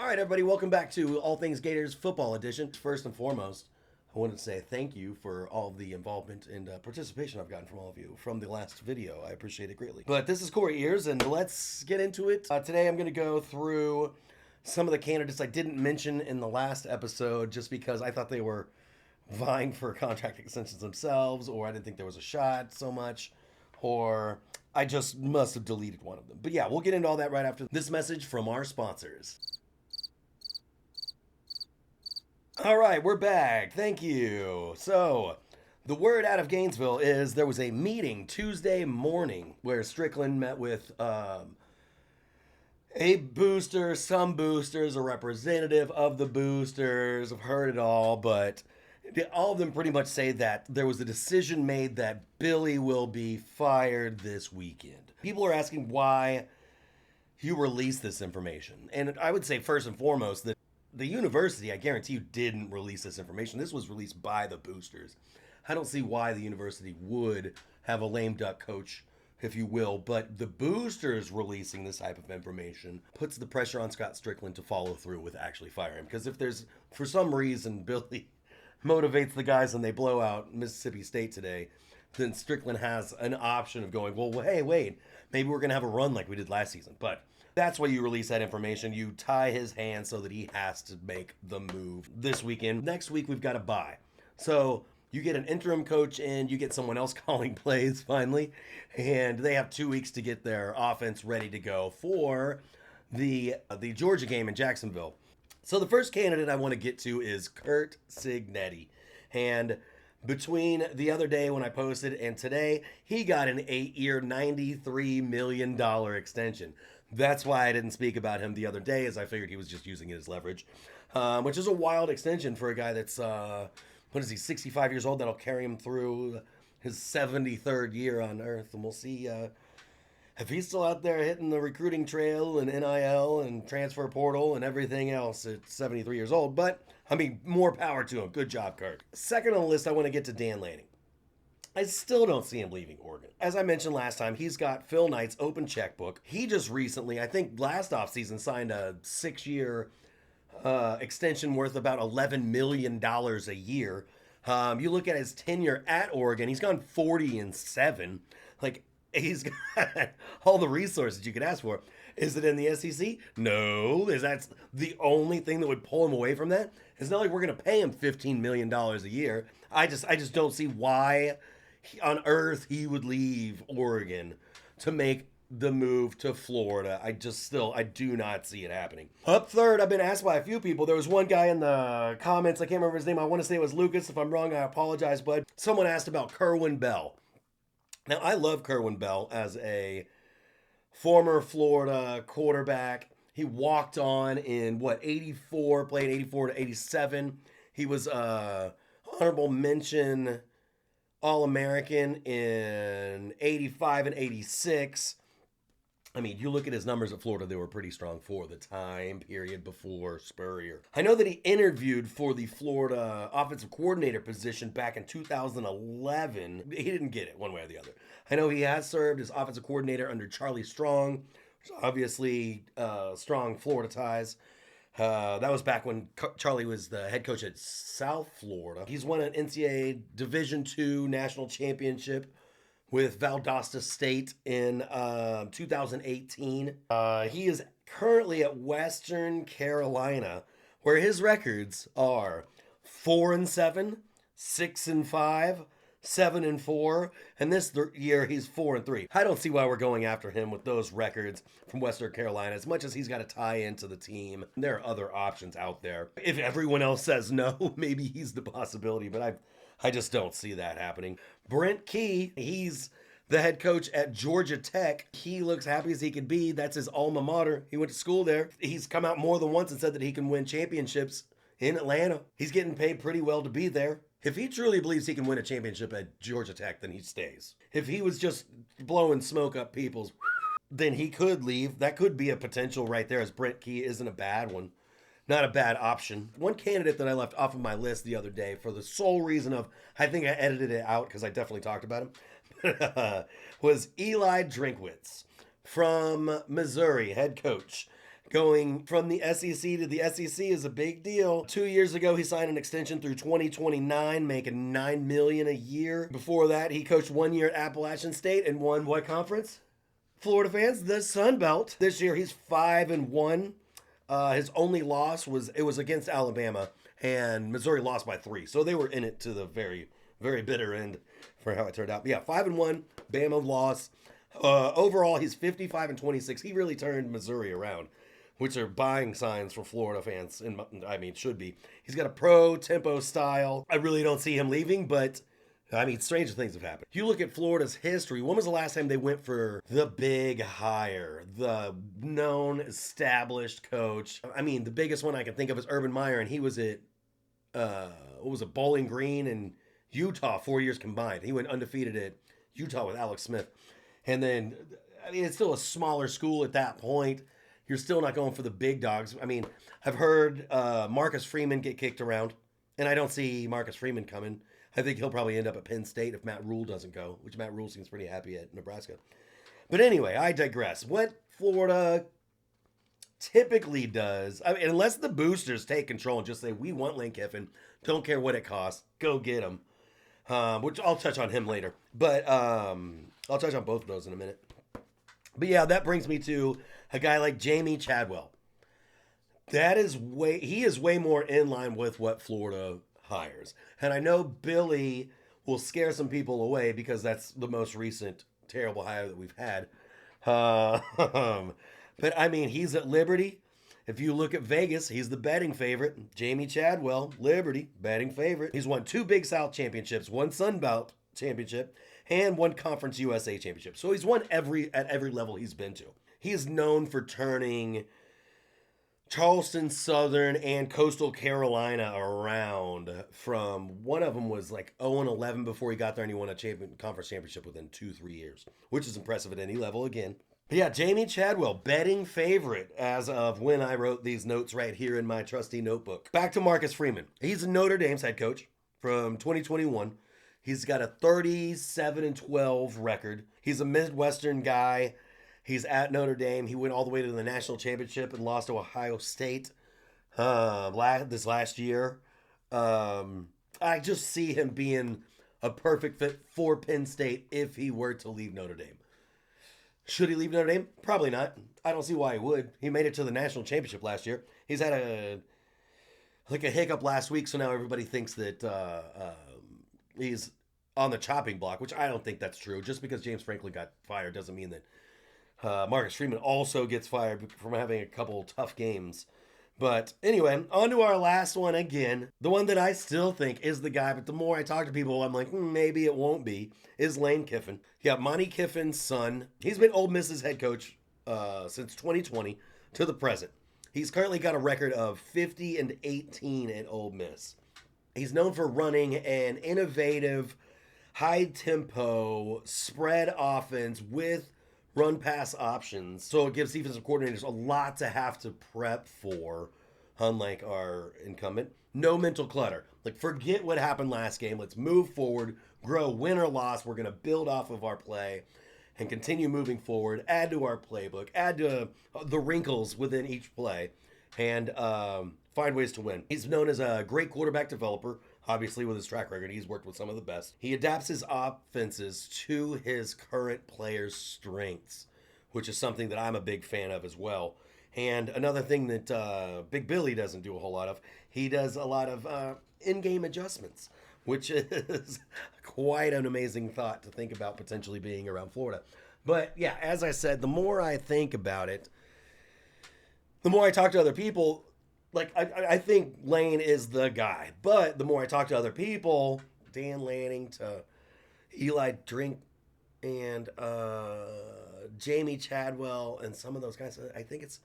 right, everybody, welcome back to All Things Gators Football Edition. First and foremost, I wanted to say thank you for all the involvement and participation I've gotten from all of you from the last video. I appreciate it greatly. But this is Corey Ears, and let's get into it. Today I'm going to go through some of the candidates I didn't mention in the last episode just because I thought they were vying for contract extensions themselves, or I didn't think there was a shot so much, or I just must have deleted one of them. But yeah, we'll get into all that right after this message from our sponsors. All right, we're back. Thank you. So, the word out of Gainesville is there was a meeting Tuesday morning where Strickland met with a booster, some boosters, a representative of the boosters. I've heard it all, but all of them pretty much say that there was a decision made that Billy will be fired this weekend. People are asking why you released this information. And I would say first and foremost that the university, I guarantee you, didn't release this information. This was released by the boosters. I don't see why the university would have a lame duck coach, if you will, but the boosters releasing this type of information puts the pressure on Scott Strickland to follow through with actually firing him. Because if there's, for some reason, Billy motivates the guys and they blow out Mississippi State today, then Strickland has an option of going, well, hey, wait, maybe we're going to have a run like we did last season. But that's why you release that information. You tie his hands so that he has to make the move this weekend. Next week, we've got a bye. So you get an interim coach in, you get someone else calling plays finally, and they have 2 weeks to get their offense ready to go for the Georgia game in Jacksonville. So the first candidate I want to get to is Curt Cignetti. And between the other day when I posted and today, he got an 8-year, $93 million extension. That's why I didn't speak about him the other day, as I figured he was just using it as leverage, which is a wild extension for a guy that's, 65 years old? That'll carry him through his 73rd year on Earth. And we'll see if he's still out there hitting the recruiting trail and NIL and transfer portal and everything else at 73 years old. But, I mean, more power to him. Good job, Curt. Second on the list, I want to get to Dan Lanning. I still don't see him leaving Oregon. As I mentioned last time, he's got Phil Knight's open checkbook. He just recently, I think last offseason, signed a 6-year extension worth about $11 million a year. You look at his tenure at Oregon, he's gone 40-7. Like, he's got all the resources you could ask for. Is it in the SEC? No. Is that the only thing that would pull him away from that? It's not like we're going to pay him $15 million a year. I just don't see why on earth he would leave Oregon to make the move to Florida. I do not see it happening. Up third, I've been asked by a few people. There was one guy in the comments, I can't remember his name. I want to say it was Lucas. If I'm wrong, I apologize, bud. Someone asked about Kerwin Bell. Now, I love Kerwin Bell as a former Florida quarterback. He walked on in, 84, played 84 to 87. He was honorable mention All-American in 85 and 86. I mean, you look at his numbers at Florida, they were pretty strong for the time period before Spurrier. I know that he interviewed for the Florida offensive coordinator position back in 2011. He didn't get it one way or the other. I know he has served as offensive coordinator under Charlie Strong, obviously strong Florida ties. That was back when Charlie was the head coach at South Florida. He's won an NCAA Division II national championship with Valdosta State in 2018. He is currently at Western Carolina, where his records are 4-7, 6-5, 7-4, and this year he's 4-3. I don't see why we're going after him with those records from Western Carolina. As much as he's got to tie into the team, there are other options out there. If everyone else says no, maybe he's the possibility, but I just don't see that happening. Brent Key, he's the head coach at Georgia Tech. He looks happy as he could be. That's his alma mater. He went to school there. He's come out more than once and said that he can win championships in Atlanta. He's getting paid pretty well to be there. If he truly believes he can win a championship at Georgia Tech, then he stays. If he was just blowing smoke up people's, then he could leave. That could be a potential right there, as Brent Key isn't a bad one. Not a bad option. One candidate that I left off of my list the other day for the sole reason of, I think I edited it out because I definitely talked about him, was Eli Drinkwitz from Missouri, head coach. Going from the SEC to the SEC is a big deal. 2 years ago, he signed an extension through 2029, making $9 million a year. Before that, he coached 1 year at Appalachian State and won what conference? Florida fans, the Sun Belt. This year, he's 5-1. His only loss was against Alabama, and Missouri lost by 3, so they were in it to the very, very bitter end for how it turned out. But yeah, 5-1. Bama loss. Overall, he's 55-26. He really turned Missouri around, which are buying signs for Florida fans. Should be. He's got a pro tempo style. I really don't see him leaving, but stranger things have happened. If you look at Florida's history, when was the last time they went for the big hire, the known established coach? The biggest one I can think of is Urban Meyer, and he was at Bowling Green and Utah 4 years combined. He went undefeated at Utah with Alex Smith. And then, it's still a smaller school at that point. You're still not going for the big dogs. I've heard Marcus Freeman get kicked around, and I don't see Marcus Freeman coming. I think he'll probably end up at Penn State if Matt Rule doesn't go, which Matt Rule seems pretty happy at Nebraska. But anyway, I digress. What Florida typically does, unless the boosters take control and just say, we want Lane Kiffin, don't care what it costs, go get him, which I'll touch on him later. But I'll touch on both of those in a minute. But yeah, that brings me to a guy like Jamie Chadwell. He is way more in line with what Florida hires. And I know Billy will scare some people away because that's the most recent terrible hire that we've had. But he's at Liberty. If you look at Vegas, he's the betting favorite. Jamie Chadwell, Liberty, betting favorite. He's won 2 Big South championships, 1 Sun Belt championship, and 1 Conference USA championship. So he's won at every level he's been to. He is known for turning Charleston Southern and Coastal Carolina around. From one of them was like 0-11 before he got there, and he won a conference championship within 2-3 years, which is impressive at any level again. But yeah, Jamie Chadwell, betting favorite as of when I wrote these notes right here in my trusty notebook. Back to Marcus Freeman. He's Notre Dame's head coach from 2021. He's got a 37-12 record. He's a Midwestern guy. He's at Notre Dame. He went all the way to the national championship and lost to Ohio State this last year. I just see him being a perfect fit for Penn State if he were to leave Notre Dame. Should he leave Notre Dame? Probably not. I don't see why he would. He made it to the national championship last year. He's had a hiccup last week, so now everybody thinks that he's on the chopping block, which I don't think that's true. Just because James Franklin got fired doesn't mean that Marcus Freeman also gets fired from having a couple tough games. But anyway, on to our last one again. The one that I still think is the guy, but the more I talk to people, I'm like, maybe it won't be, is Lane Kiffin. Yeah, Monty Kiffin's son. He's been Ole Miss's head coach since 2020 to the present. He's currently got a record of 50-18 at Ole Miss. He's known for running an innovative, high-tempo, spread offense with run-pass options. So it gives defensive coordinators a lot to have to prep for, unlike our incumbent. No mental clutter. Forget what happened last game. Let's move forward, grow, win or loss. We're going to build off of our play and continue moving forward, add to our playbook, add to the wrinkles within each play, and find ways to win. He's known as a great quarterback developer. Obviously, with his track record, he's worked with some of the best. He adapts his offenses to his current players' strengths, which is something that I'm a big fan of as well. And another thing that Big Billy doesn't do a whole lot of, he does a lot of in-game adjustments, which is quite an amazing thought to think about potentially being around Florida. But yeah, as I said, the more I think about it, the more I talk to other people, I think Lane is the guy. But the more I talk to other people, Dan Lanning to Eli Drink and Jamie Chadwell and some of those guys, I think it's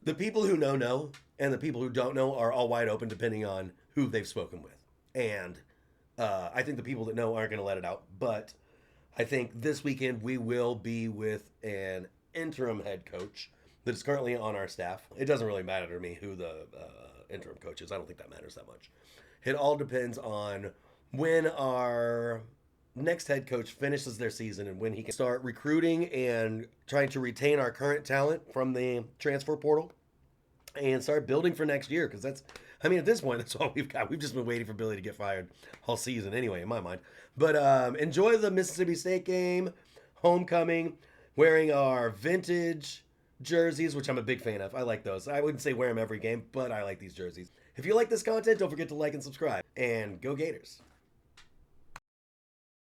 the people who know, and the people who don't know are all wide open depending on who they've spoken with. And I think the people that know aren't going to let it out. But I think this weekend we will be with an interim head coach that is currently on our staff. It doesn't really matter to me who the interim coach is. I don't think that matters that much. It all depends on when our next head coach finishes their season and when he can start recruiting and trying to retain our current talent from the transfer portal and start building for next year. Because that's, I mean, at this point, that's all we've got. We've just been waiting for Billy to get fired all season, anyway, in my mind. But enjoy the Mississippi State game, homecoming, wearing our vintage jerseys, which I'm a big fan of. I like those. I wouldn't say wear them every game, but I like these jerseys. If you like this content, don't forget to like and subscribe. And go Gators.